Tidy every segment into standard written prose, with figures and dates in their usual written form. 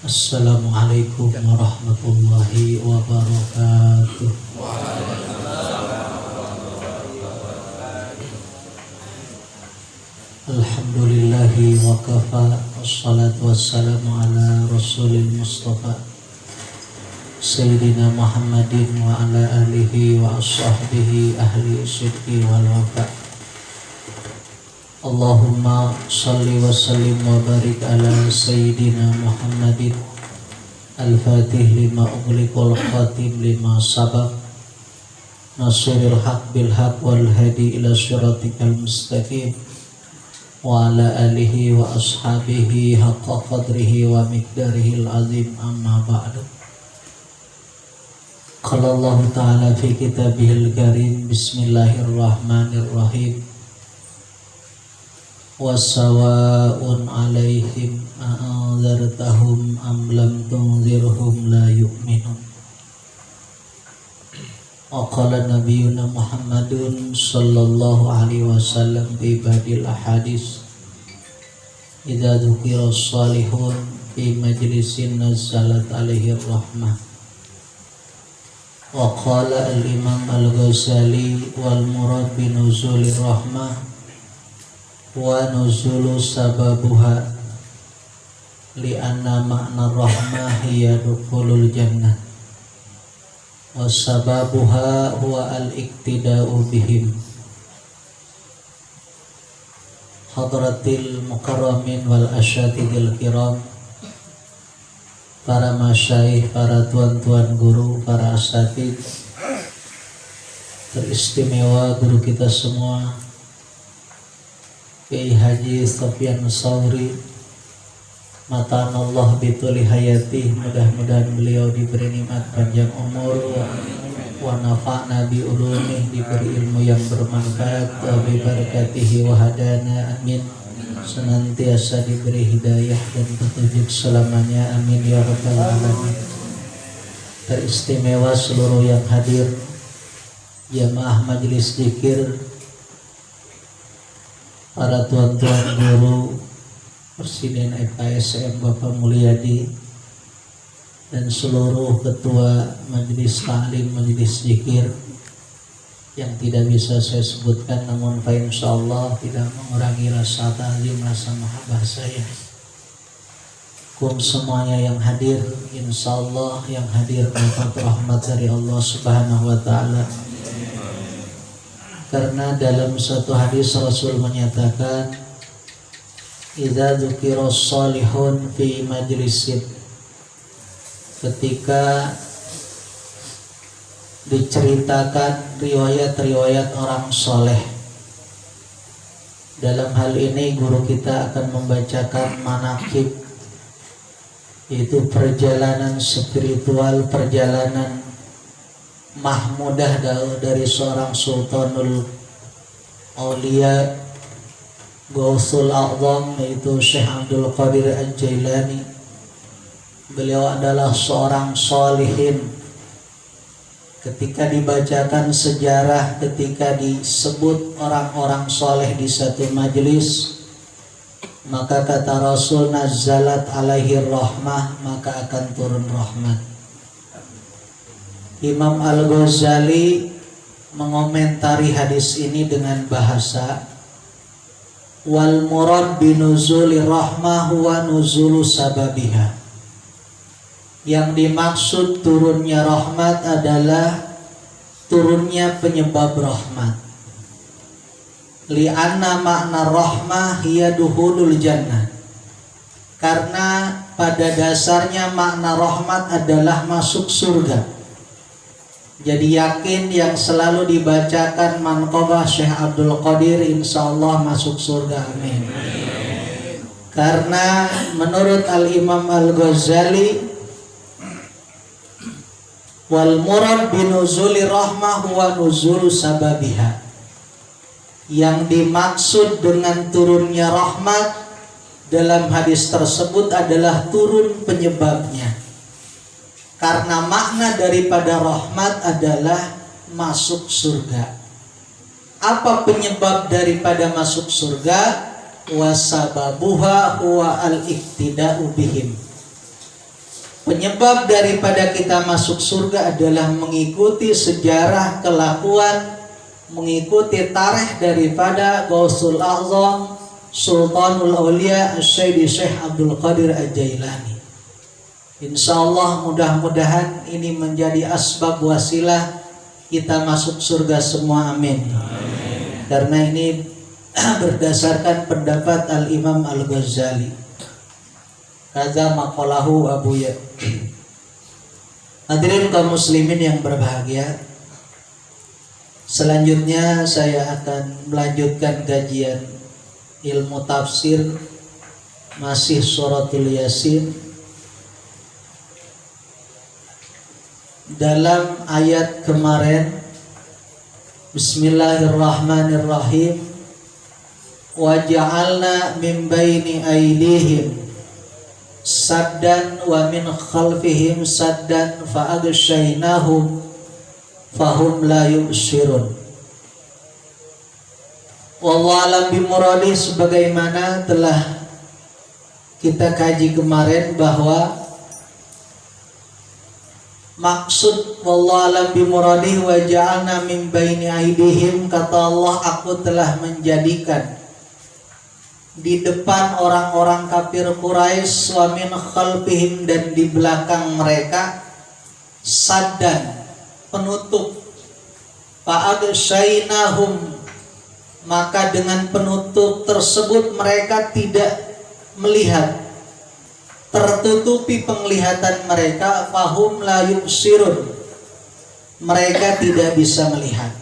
Assalamualaikum warahmatullahi wabarakatuh. Alhamdulillahi wa kafa, wassalatu wassalamu ala rasulil mustafa Sayyidina Muhammadin wa ala alihi wa ashabihi ahli sidqi wal wafa. Allahumma salli wa sallim wa barik ala Sayyidina Muhammadin al-fatih lima ughliqal khatim lima sabaq nasiril haq bil haq wal hadi ila siratikal mustaqim wa ala alihi wa ashabihi haqqa qadrihi wa miqdarihil azim, amma ba'du. Qala Allah ta'ala fi kitabihil karim, bismillahirrahmanirrahim, wa sawa'un alaihim a'anzartahum am lam tunzirhum la yu'minun. Wa qala nabiyuna Muhammadun sallallahu alaihi wasallam fi badil ahadis, idza dzukira salihun fi majlisin nazalat alaihi rahmah. Wa qala al-imam al-Ghazali wal murad bi nuzulir rahmah wa nuzulu sababuha li anna ma'na rahmah hiya dukhulul jannah wa sababuha huwa al-iktida'u bihim. Hadratil mukarramin wal asyatidil kiram, para masyaikh, para tuan-tuan guru, para asatid, teristimewa guru kita semua Kiai Haji Sofyan Sauri, matanallah bituli hayati, mudah-mudahan beliau diberi nikmat panjang umur wa nafa'na bi ulumih, diberi ilmu yang bermanfaat wa bi barakatihi wa hadana, amin, senantiasa diberi hidayah dan petunjuk selamanya, amin ya rabbal alamin. Teristimewa seluruh yang hadir, jamaah majelis zikir, para tuan-tuan guru, Presiden FKSM Bapak Mulyadi, dan seluruh ketua majelis taklim, majelis zikir yang tidak bisa saya sebutkan, namun insyaallah tidak mengurangi rasa ta'zim, rasa mahabbah saya. Kum semuanya yang hadir, insyaallah yang hadir mendapat rahmat dari Allah Subhanahu wa taala. Karena dalam satu hadis Rasul menyatakan, idza dzukira shalihun fi majlisin, ketika diceritakan riwayat-riwayat orang soleh. Dalam hal ini guru kita akan membacakan manaqib, yaitu perjalanan spiritual, perjalanan mahmudah dari seorang sultanul aulia Gausul A'zam, yaitu Syekh Abdul Qadir Al-Jailani. Beliau adalah seorang solihin. Ketika dibacakan sejarah, ketika disebut orang-orang soleh di satu majelis, maka kata Rasul, nazalat alaihi rahmah, maka akan turun rahmat. Imam Al-Ghazali mengomentari hadis ini dengan bahasa, wal murad binuzuli rahmah wa nuzulu sababiha. Yang dimaksud turunnya rahmat adalah turunnya penyebab rahmat. Li'anna makna rahmah hiya duhulul jannah. Karena pada dasarnya makna rahmat adalah masuk surga. Jadi yakin yang selalu dibacakan manqabah Syekh Abdul Qadir, insyaallah masuk surga, amin. Karena menurut Al-Imam Al-Ghazali, wal murad binuzuli rahmah wa nuzulu sababiha. Yang dimaksud dengan turunnya rahmat dalam hadis tersebut adalah turun penyebabnya. Karena makna daripada rahmat adalah masuk surga. Apa penyebab daripada masuk surga? Wasababuha huwa al-iktida'u bihim. Penyebab daripada kita masuk surga adalah mengikuti sejarah kelakuan, mengikuti tarikh daripada Gausul A'zam Sultanul Aulia Syekh Abdul Qadir Al-Jailani. Insyaallah mudah-mudahan ini menjadi asbab wasilah kita masuk surga semua, amin. Karena ini berdasarkan pendapat Al-Imam Al-Ghazali. Kaza maqalahu Abu Ya. Hadirin kaum muslimin yang berbahagia, selanjutnya saya akan melanjutkan kajian ilmu tafsir masih suratul Yasin dalam ayat kemarin. Bismillahirrahmanirrahim. Wa ja'alna min baini aydihim saddan wa min khalfihim saddan fa aghshaynahum fahum la yubsirun. Wallahu alam bimuradi, sebagaimana telah kita kaji kemarin bahwa maksud wallahu alam bimuradi wa ja'alna min baini aydihim, kata Allah, aku telah menjadikan di depan orang-orang kafir Quraisy, wa min khalfihim, dan di belakang mereka, saddan, penutup, fa'aghshaynahum, maka dengan penutup tersebut mereka tidak melihat, tertutupi penglihatan mereka, fahum la yubsirun, mereka tidak bisa melihat.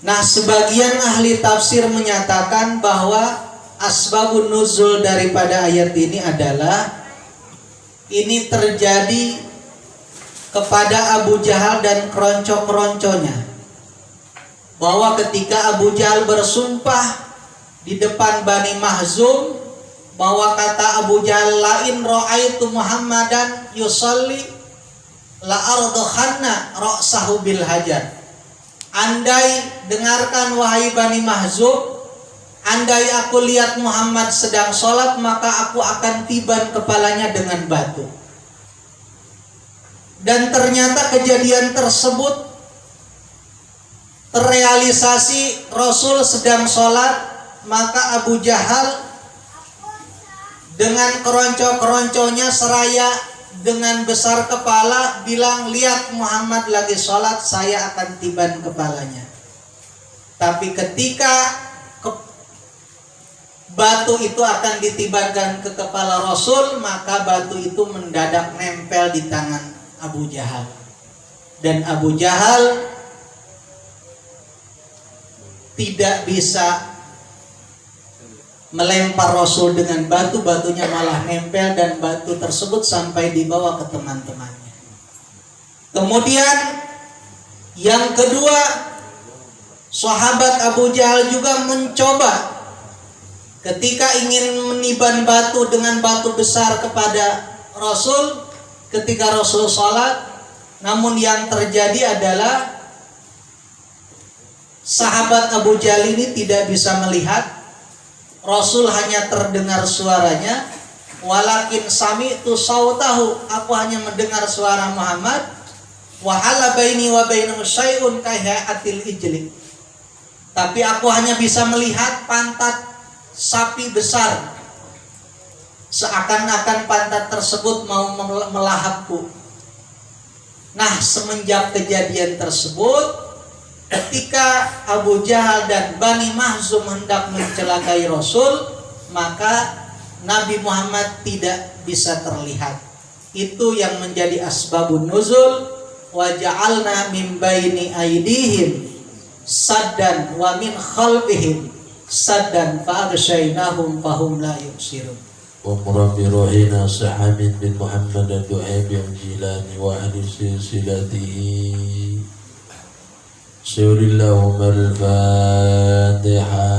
Nah, sebagian ahli tafsir menyatakan bahwa asbabun nuzul daripada ayat ini adalah ini terjadi kepada Abu Jahal dan keronco-keronconya, bahwa ketika Abu Jahal bersumpah di depan Bani Mahzum, bahwa kata Abu Jahal, lain ra'aitu Muhammadan yusalli la ardakhanna ra'sahu bil hajar. Andai, dengarkan wahai Bani Mahzum, andai aku lihat Muhammad sedang sholat, maka aku akan tiban kepalanya dengan batu. Dan ternyata kejadian tersebut terrealisasi. Rasul sedang sholat, maka Abu Jahal dengan keronco-keronconya seraya dengan besar kepala bilang, lihat Muhammad lagi sholat, saya akan tiban kepalanya. Tapi ketika batu itu akan ditibankan ke kepala Rasul, maka batu itu mendadak nempel di tangan Abu Jahal. Dan Abu Jahal tidak bisa melempar Rasul dengan batu, batunya malah nempel dan batu tersebut sampai dibawa ke teman-temannya. Kemudian yang kedua, sahabat Abu Jahal juga mencoba ketika ingin meniban batu dengan batu besar kepada Rasul ketika Rasul sholat, namun yang terjadi adalah sahabat Abu Jahal ini tidak bisa melihat. Rasul hanya terdengar suaranya, walakin sami'tu sautahu, aku hanya mendengar suara Muhammad, wa hala baini wa bainahu syai'un kahyatil ijli, tapi aku hanya bisa melihat pantat sapi besar, seakan-akan pantat tersebut mau melahapku. Nah, semenjak kejadian tersebut, ketika Abu Jahal dan Bani Mahzum hendak mencelakai Rasul, maka Nabi Muhammad tidak bisa terlihat. Itu yang menjadi asbabun nuzul. Wa ja'alna min baini aydihim saddan wa min khalfihim saddan fa aghshaynahum fahum la yubsirun. Wa murabi ruhina sahamin bin Muhammad ad-Du'aib al-Jilani wa ahli silsilatihi. Surillahum al-Fatiha.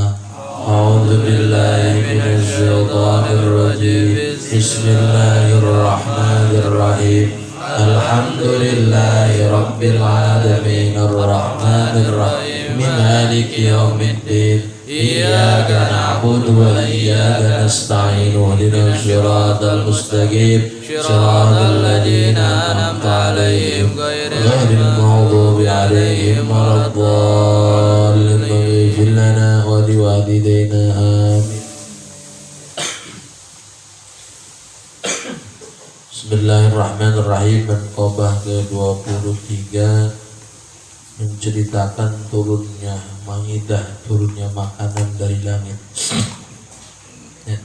A'udzu billahi minasy syaithanir rajim. Bismillahirrahmanirrahim. Alhamdulillahi rabbil alamin arrahmanir rahim. مالك يوم الدين إياك نعبد وإياك نستعين اهدنا الصراط المستقيم صراط الذين أنعمت عليهم غير المغضوب عليهم ولا الضالين اغفر لنا ولوالدينا آمين. Bismillahirrahmanirrahim. Menqobah ke-23 menceritakan turunnya maidah, turunnya makanan dari langit. Ya.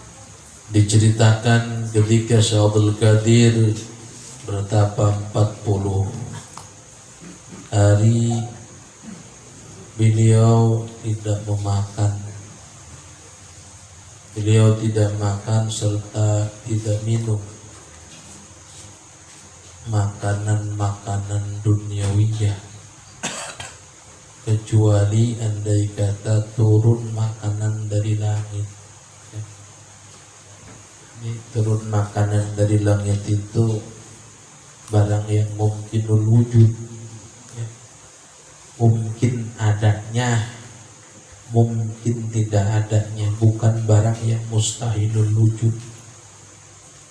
Diceritakan ketika Syekh Abdul Qadir bertapa 40 hari beliau tidak memakan, beliau tidak makan serta tidak minum makanan-makanan duniawiyah, kecuali andai kata turun makanan dari langit. Ini turun makanan dari langit itu barang yang mungkinul wujud, mungkin adanya, mungkin tidak adanya, bukan barang yang mustahilul wujud.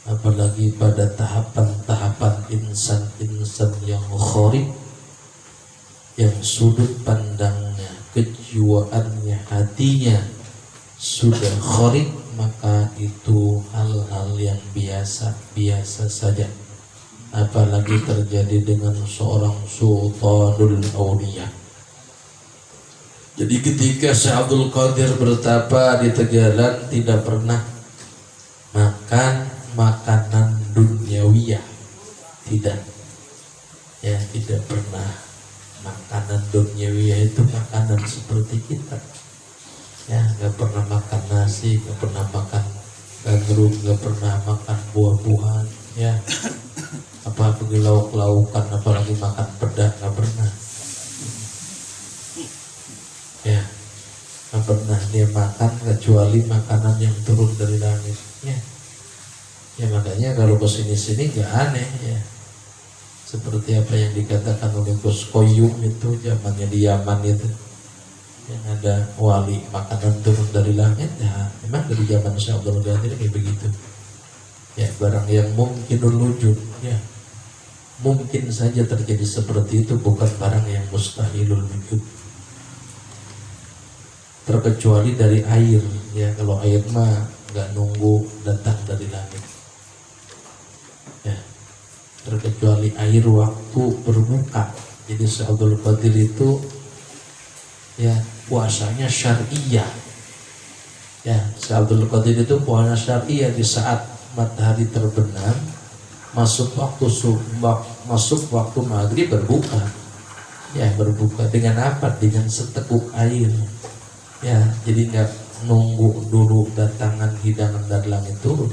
Apalagi pada tahapan-tahapan insan-insan yang kharib, yang sudut pandangnya, kejiwaannya, hatinya sudah kharib, maka itu hal-hal yang biasa-biasa saja. Apalagi terjadi dengan seorang sultanul auliya. Jadi ketika Syekh Abdul Qadir bertapa di Tegalan, tidak pernah makan makanan duniawiyah, tidak, ya, tidak pernah. Makanan duniawiyah itu makanan seperti kita, ya, nggak pernah makan nasi, nggak pernah makan gandrum, nggak pernah makan buah-buahan, ya, apalagi lauk-laukan, apalagi makan pedas, nggak pernah, ya, nggak pernah dia makan kecuali makanan yang turun dari langit, ya. Ya, makanya kalau kesini-sini gak aneh, ya, seperti apa yang dikatakan oleh Gus Koyum itu zamannya di Yaman itu, yang ada wali makanan turun dari langit. Ya memang dari zaman Syekh Abdul Qadir kayak begitu, ya, barang yang mungkinul wujud, ya, mungkin saja terjadi seperti itu, bukan barang yang mustahilul wujud. Terkecuali dari air, ya, kalau air mah gak nunggu datang dari langit, ya, terkecuali air waktu berbuka. Jadi Syekh Abdul Qadir itu, ya, puasanya syariah, ya, Syekh Abdul Qadir itu puasa syariah di saat matahari terbenam, masuk waktu subuh, masuk waktu maghrib berbuka, ya, berbuka dengan apa? Dengan seteguk air, ya, jadi nggak nunggu dulu datangan hidangan dari langit turun.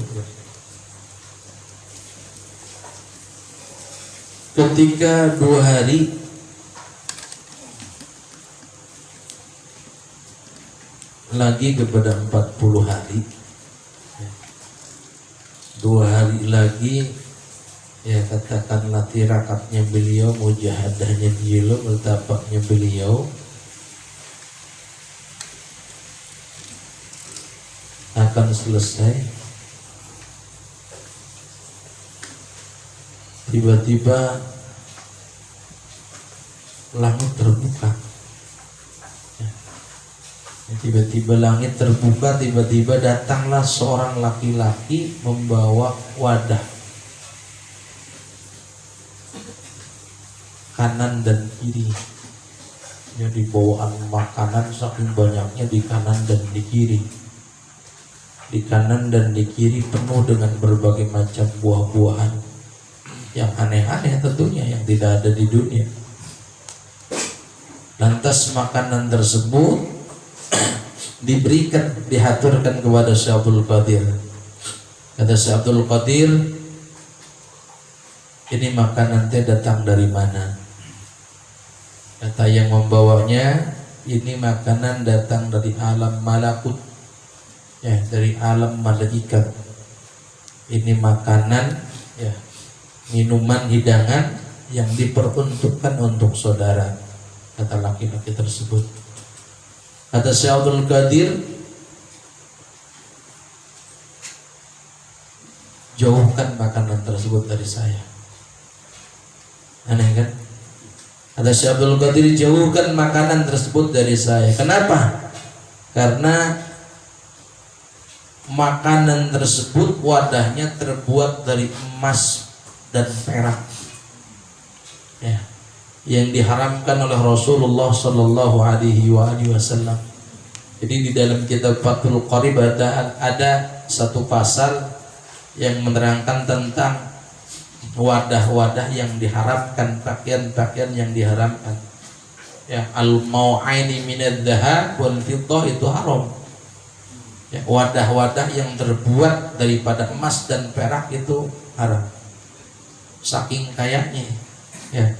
Ketika 2 hari lagi kepada 40 hari, 2 hari lagi, ya, katakanlah tirakatnya beliau, mujahadahnya beliau, bertapaknya beliau akan selesai. Tiba-tiba langit terbuka, ya. Tiba-tiba langit terbuka, tiba-tiba datanglah seorang laki-laki membawa wadah kanan dan kiri, ya, dibawaan makanan saking banyaknya di kanan dan di kiri. Di kanan dan di kiri penuh dengan berbagai macam buah-buahan yang aneh-aneh tentunya, yang tidak ada di dunia. Lantas makanan tersebut diberikan, dihaturkan kepada Syekh Abdul Qadir. Kata Syekh Abdul Qadir, ini makanan teh datang dari mana? Kata yang membawanya, ini makanan datang dari alam malakut, ya, dari alam malaikat. Ini makanan, ya, minuman hidangan yang diperuntukkan untuk saudara, kata laki-laki tersebut. Kata Syekh Abdul Qadir, jauhkan makanan tersebut dari saya. Aneh kan? Kata Syekh Abdul Qadir, jauhkan makanan tersebut dari saya. Kenapa? Karena makanan tersebut wadahnya terbuat dari emas dan perak, ya, yang diharamkan oleh Rasulullah Sallallahu Alaihi Wasallam. Jadi di dalam kitab Fathul Qarib ada satu pasal yang menerangkan tentang wadah-wadah yang diharamkan, pakaian-pakaian yang diharamkan. Ya, al-mau'aini minadz dzahab wal fiddah itu haram. Ya, wadah-wadah yang terbuat daripada emas dan perak itu haram. Saking kayanya, ya,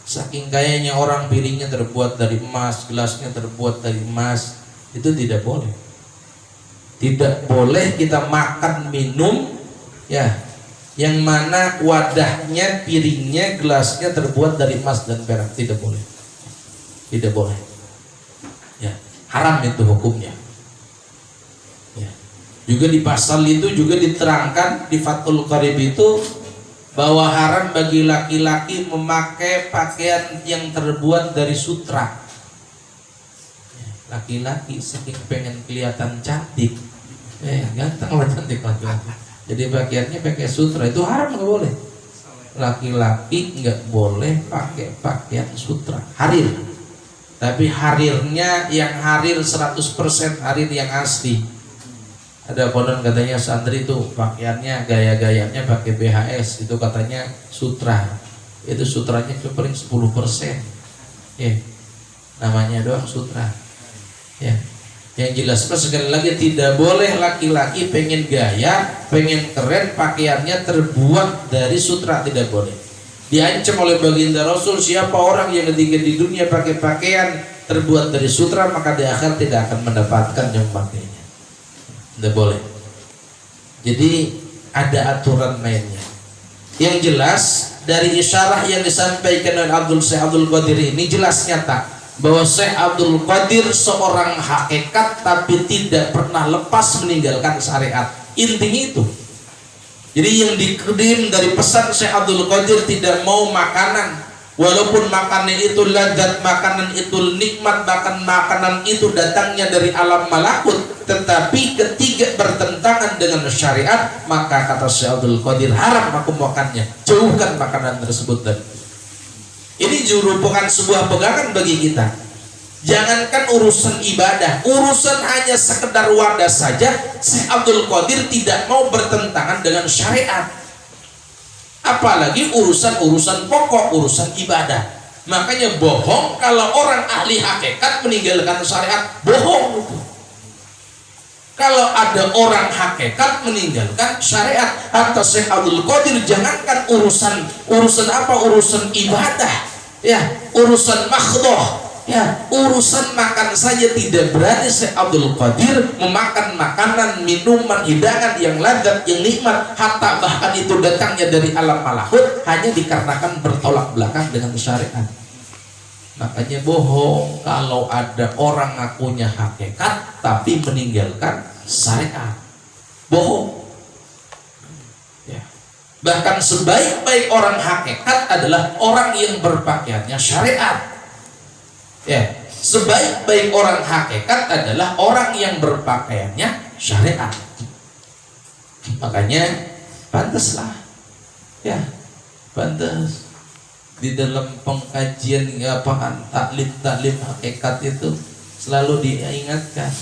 saking kayanya orang, piringnya terbuat dari emas, gelasnya terbuat dari emas, itu tidak boleh. Tidak boleh kita makan minum, ya, yang mana wadahnya, piringnya, gelasnya terbuat dari emas dan perak, tidak boleh. Tidak boleh. Ya, haram itu hukumnya. Ya. Juga di pasal itu juga diterangkan di Fathul Qarib itu bahwa haram bagi laki-laki memakai pakaian yang terbuat dari sutra. Ya, laki-laki saking pengen kelihatan cantik, ganteng lah, cantik laki-laki. Jadi pakaiannya pakai sutra, itu haram, nggak boleh. Laki-laki nggak boleh pakai pakaian sutra, harir. Tapi harirnya yang harir 100% harir yang asli. Ada konon katanya santri itu pakaiannya, gaya-gayanya pakai BHS, itu katanya sutra. Itu sutranya cuma paling 10%. Ya. Namanya doang sutra. Ya. Yang jelas sekali lagi, tidak boleh laki-laki pengen gaya, pengen keren, pakaiannya terbuat dari sutra, tidak boleh. Diancam oleh baginda Rasul, siapa orang yang ketika di dunia pakai pakaian terbuat dari sutra, maka di akhir tidak akan mendapatkan yang pakainya. Tidak boleh. Jadi ada aturan mainnya. Yang jelas dari isyarah yang disampaikan oleh Syekh Abdul Qadir ini jelas nyata bahwa Syekh Abdul Qadir seorang hakikat tapi tidak pernah lepas meninggalkan syariat. Intinya itu. Jadi yang dikirim dari pesan Syekh Abdul Qadir, tidak mau makanan, walaupun makanan itu lezat, makanan itu nikmat, bahkan makanan itu datangnya dari alam malakut, tetapi ketika bertentangan dengan syariat, maka kata Syekh Abdul Qadir, haram aku makannya, jauhkan makanan tersebut. Dan ini merupakan sebuah pegangan bagi kita. Jangankan urusan ibadah, urusan hanya sekedar wadah saja, Syekh Abdul Qadir tidak mau bertentangan dengan syariat. Apalagi urusan-urusan pokok, urusan ibadah. Makanya bohong kalau orang ahli hakikat meninggalkan syariat, bohong itu. Kalau ada orang hakikat meninggalkan syariat, kata Syekh Abdul Qadir, jangankan urusan apa, urusan ibadah, ya, urusan makhdoh, ya, urusan makan saja tidak berani Syekh Abdul Qadir memakan makanan, minuman, hidangan yang lezat, yang nikmat, hatta bahkan itu datangnya dari alam malakut, hanya dikarenakan bertolak belakang dengan syariat. Makanya bohong kalau ada orang ngakunya hakikat tapi meninggalkan syariat. Bohong. Ya. Bahkan sebaik-baik orang hakikat adalah orang yang berpakaiannya syariat. Ya, sebaik-baik orang hakikat adalah orang yang berpakaiannya syariat. Makanya pantaslah, ya, pantas di dalam pengkajian taklim hakikat itu selalu diingatkan,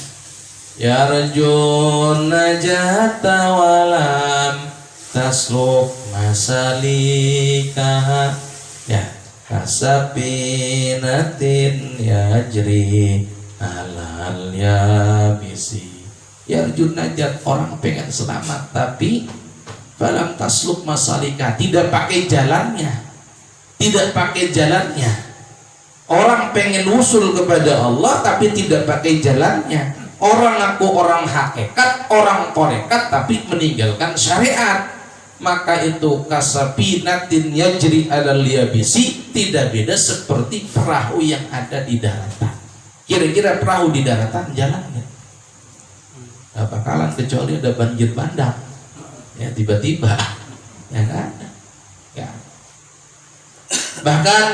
ya rajul najata walam tasluk masalika, ya, kasapinatin yajri alal yabisi. Ya rajul najat, orang pengen selamat tapi falam tasluk masalika, tidak pakai jalannya. Tidak pakai jalannya. Orang pengen usul kepada Allah tapi tidak pakai jalannya. Orang ngaku orang hakikat, orang torekat tapi meninggalkan syariat. Maka itu kasapinatin yajri alal yabisi, tidak beda seperti perahu yang ada di daratan. Kira-kira perahu di daratan jalannya nggak bakalan kecuali ada banjir bandang, ya tiba-tiba, ya kan? Ya. Bahkan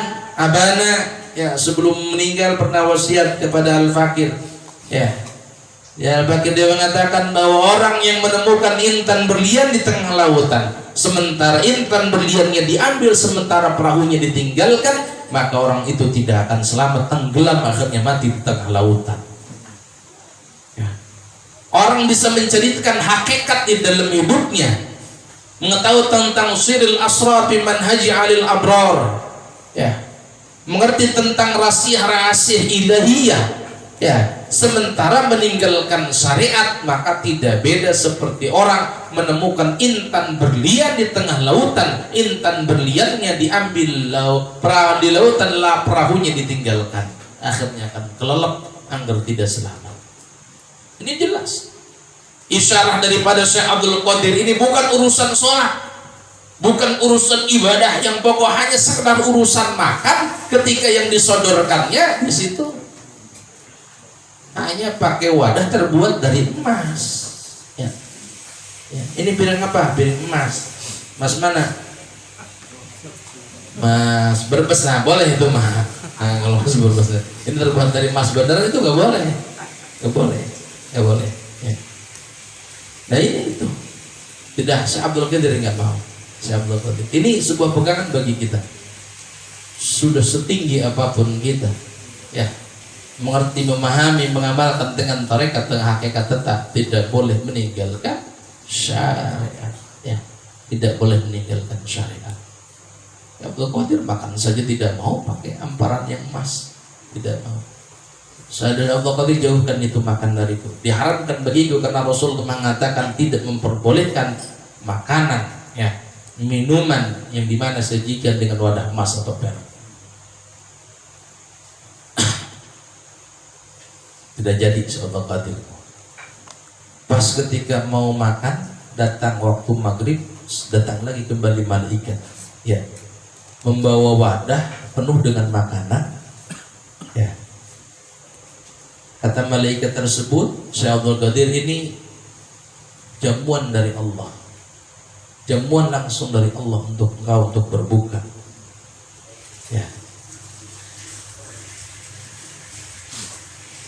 abana ya sebelum meninggal pernah wasiat kepada Al-Fakir, ya Al-Fakir dia mengatakan bahwa orang yang menemukan intan berlian di tengah lautan, sementara intan berliannya diambil, sementara perahunya ditinggalkan, maka orang itu tidak akan selamat, tenggelam, akhirnya mati di tengah lautan. Ya. Orang bisa menceritakan hakikat di dalam hidupnya, mengetahui tentang siril asrafi manhaji alil abrar, ya, mengerti tentang rahasia-rahasia ilahiyah, ya, sementara meninggalkan syariat, maka tidak beda seperti orang menemukan intan berlian di tengah lautan, intan berliannya diambil di lautan, perahunya ditinggalkan, akhirnya akan kelelep agar tidak selamat. Ini jelas isyarah daripada Syekh Abdul Qadir. Ini bukan urusan sholat, bukan urusan ibadah yang pokok hanya sekedar urusan makan, ketika yang disodorkannya di situ hanya pakai wadah terbuat dari emas. Ya. Ya. Ini piring apa? Piring emas. Mas mana? Mas berbes. Nah, boleh itu mah. Nah, kalau mas berbes, ini terbuat dari emas beneran itu nggak boleh, nggak boleh, nggak boleh. Ya. Nah ini itu tidak, Syekh Abdul Qadir nggak mau. Syekh Abdul Qadir ini sebuah pegangan bagi kita. Sudah setinggi apapun kita, ya, mengerti, memahami, mengamalkan dengan tarekat, dengan hakikat, tetap tidak boleh meninggalkan syariat, ya, tidak boleh meninggalkan syariat. Abdul Qadir makan saja tidak mau pakai amparan yang emas, tidak mau. Saya dan Abdul Qadir jauhkan itu makan dariku. Diharamkan bagiku karena Rasul mengatakan tidak memperbolehkan makanan, ya, minuman yang dimana sajikan dengan wadah emas atau perak. Tidak jadi Abdul Qadir. Pas ketika mau makan, datang waktu maghrib, datang lagi kembali malaikat, ya, membawa wadah penuh dengan makanan, ya. Kata malaikat tersebut, Syekh Abdul Qadir ini jamuan dari Allah, jamuan langsung dari Allah untuk engkau untuk berbuka, ya.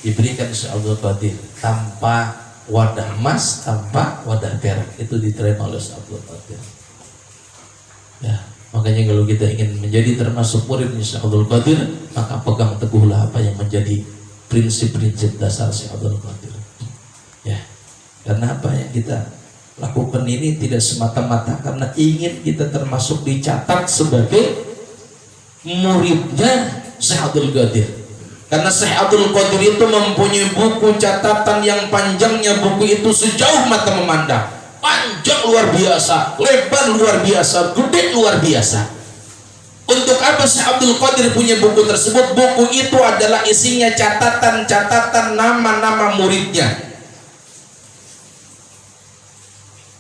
Diberikan Syekh Abdul Qadir tanpa wadah emas, tanpa wadah perak, itu diterima oleh Syekh Abdul Qadir, ya. Makanya kalau kita ingin menjadi termasuk murid Syekh Abdul Qadir, maka pegang teguhlah apa yang menjadi prinsip-prinsip dasar Syekh Abdul Qadir, ya. Karena apa yang kita lakukan ini tidak semata-mata karena ingin kita termasuk dicatat sebagai muridnya Syekh Abdul Qadir. Karena Syekh Abdul Qadir itu mempunyai buku catatan yang panjangnya, buku itu sejauh mata memandang, panjang luar biasa, lebar luar biasa, gede luar biasa. Untuk apa Syekh Abdul Qadir punya buku tersebut? Buku itu adalah isinya catatan-catatan nama-nama muridnya.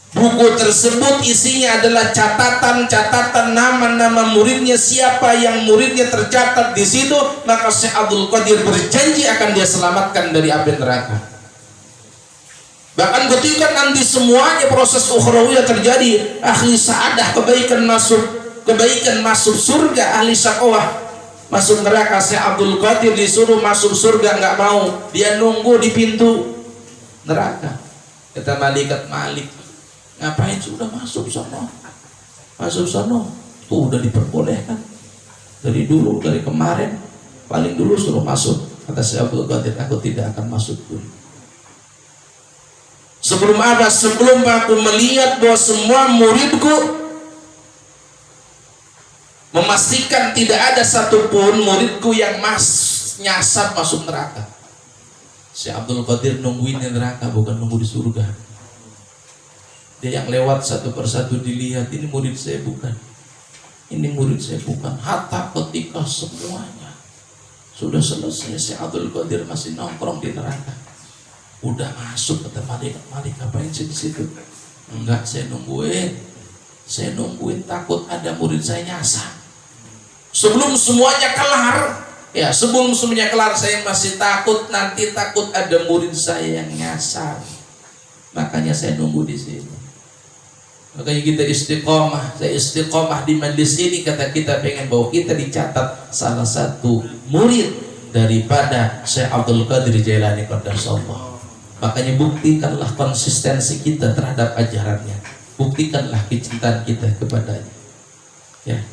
Buku tersebut isinya adalah catatan-catatan nama-nama muridnya, siapa yang muridnya tercatat di situ, maka Syekh Abdul Qadir berjanji akan dia selamatkan dari api neraka. Bahkan ketika nanti semuanya proses ukhrawiyah terjadi, ahli sa'adah, kebaikan masuk surga, ahli syaqwah masuk neraka, Syekh Abdul Qadir disuruh masuk surga nggak mau, dia nunggu di pintu neraka. Kata malaikat, Malik, ngapain sudah masuk sono? Masuk sono, tuh udah diperbolehkan dari dulu, dari kemarin, paling dulu suruh masuk. Kata Syekh Abdul Qadir, aku tidak akan masuk dulu. Sebelum apa? Sebelum aku melihat bahwa semua muridku, memastikan tidak ada satupun muridku yang nyasar masuk neraka. Syekh Abdul Qadir nungguin di neraka, bukan nunggu di surga. Dia yang lewat satu persatu dilihat, ini murid saya bukan, ini murid saya bukan. Hatta ketika semuanya sudah selesai, Syekh Abdul Qadir masih nongkrong di neraka. Udah masuk, kata malaikat, Malik ngapain sih di situ? Enggak, saya nungguin takut ada murid saya nyasar. Sebelum semuanya kelar, Ya, sebelum semuanya kelar saya masih takut, nanti takut ada murid saya yang nyasar. Makanya saya nunggu di sini. Makanya kita istiqomah. Saya istiqomah di majlis ini, kata kita pengen bahwa kita dicatat salah satu murid daripada Syekh Abdul Qadir Jailani Qaddasallah. Makanya buktikanlah konsistensi kita terhadap ajarannya. Buktikanlah kecintaan kita kepadanya. Ya.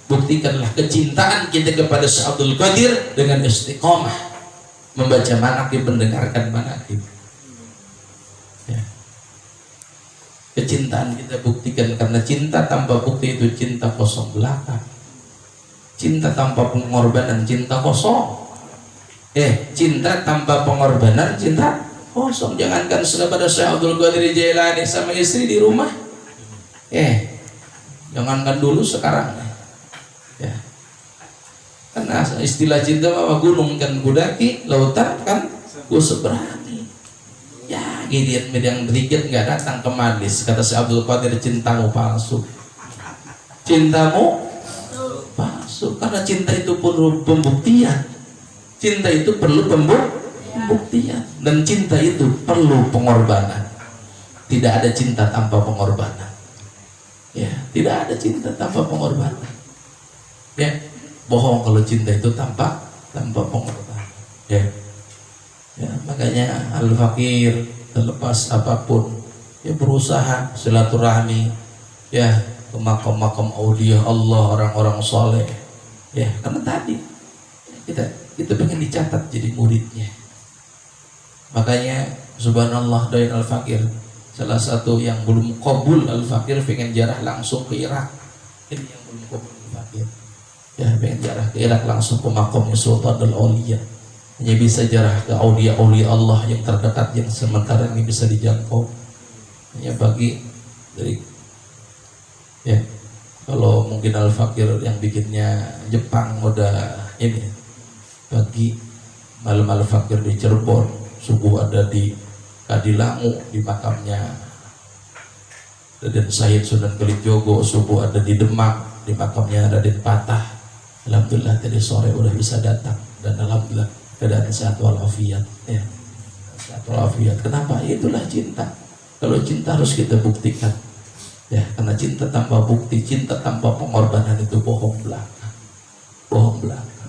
Buktikanlah kecintaan kita kepada Syekh Abdul Qadir dengan istiqomah membaca manaqib, mendengarkan manaqib. Ya. Kecintaan kita buktikan, karena cinta tanpa bukti itu cinta kosong belaka. Cinta tanpa pengorbanan cinta kosong. Cinta tanpa pengorbanan cinta kosong. Jangankan kepada Syekh Abdul Qadir Jailani sama istri di rumah. Jangankan dulu, sekarang. Ya. Karena istilah cinta bahwa gunung kan kudaki, lautan kan ku seberangi. Ya, Gideon yang sedikit nggak datang ke majlis, kata si Abdul Qadir, cintamu palsu. Cintamu palsu, karena cinta itu perlu pembuktian. Cinta itu perlu pembuktian, dan cinta itu perlu pengorbanan. Tidak ada cinta tanpa pengorbanan. Ya, tidak ada cinta tanpa pengorbanan. Ya, bohong kalau cinta itu tanpa pengorbanan. Ya, makanya al-fakir terlepas apapun, ya berusaha silaturahmi, ya ke makam-makam aulia Allah, orang-orang soleh. Ya, karena tadi kita pengen dicatat jadi muridnya. Makanya subhanallah, doain al-fakir salah satu yang belum qabul al-fakir pengen jarah langsung ke Irak. Ini yang belum qabul al-fakir. Ya, pengen jarah ke Irak langsung ke makamnya Sultan al-Auliya. Hanya bisa jarah ke aulia-aulia Allah yang terdekat, yang sementara ini bisa dijangkau. Hanya bagi dari, ya, kalau mungkin al-fakir yang bikinnya Jepang udah ini, bagi malam al-fakir di Cirebon, subuh ada di Kadilangu di makamnya Raden Said Sunan Kalijogo, subuh ada di Demak di makamnya Raden Patah. Alhamdulillah tadi sore udah bisa datang, dan alhamdulillah keadaan sehat walafiat. Ya, sehat walafiat. Kenapa? Itulah cinta. Kalau cinta harus kita buktikan. Ya, karena cinta tanpa bukti, cinta tanpa pengorbanan itu bohong belaka. Bohong belaka.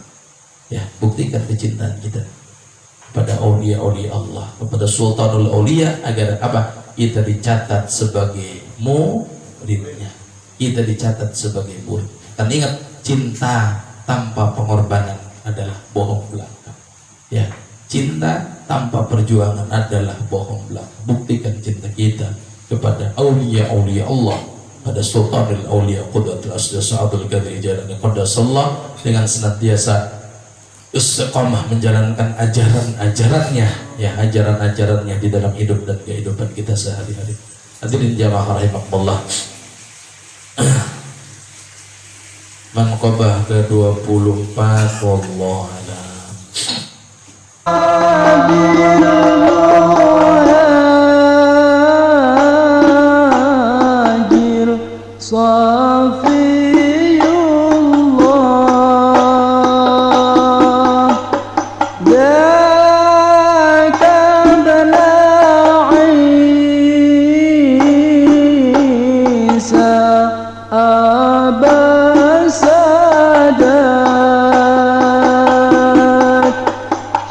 Ya, buktikan kecintaan kita kepada aulia-aulia Allah, kepada Sultanul Aulia, agar apa? Kita dicatat sebagai muridnya. Kita dicatat sebagai murid. Dan ingat, cinta tanpa pengorbanan adalah bohong belaka. Ya, cinta tanpa perjuangan adalah bohong belaka. Buktikan cinta kita kepada aulia-aulia Allah, pada Sultanul Aulia Qudwatul Asda Sa'adul Qadir Jailani Qaddasallah, dengan senantiasa istiqamah menjalankan ajaran-ajarannya, ya, ajaran-ajarannya di dalam hidup dan kehidupan kita sehari-hari. Hadirin jamaah rahimakumullah. Manqabah ke-24, wallahu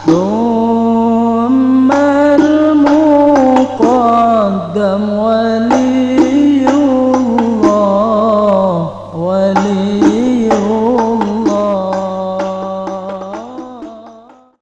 ثم المقدم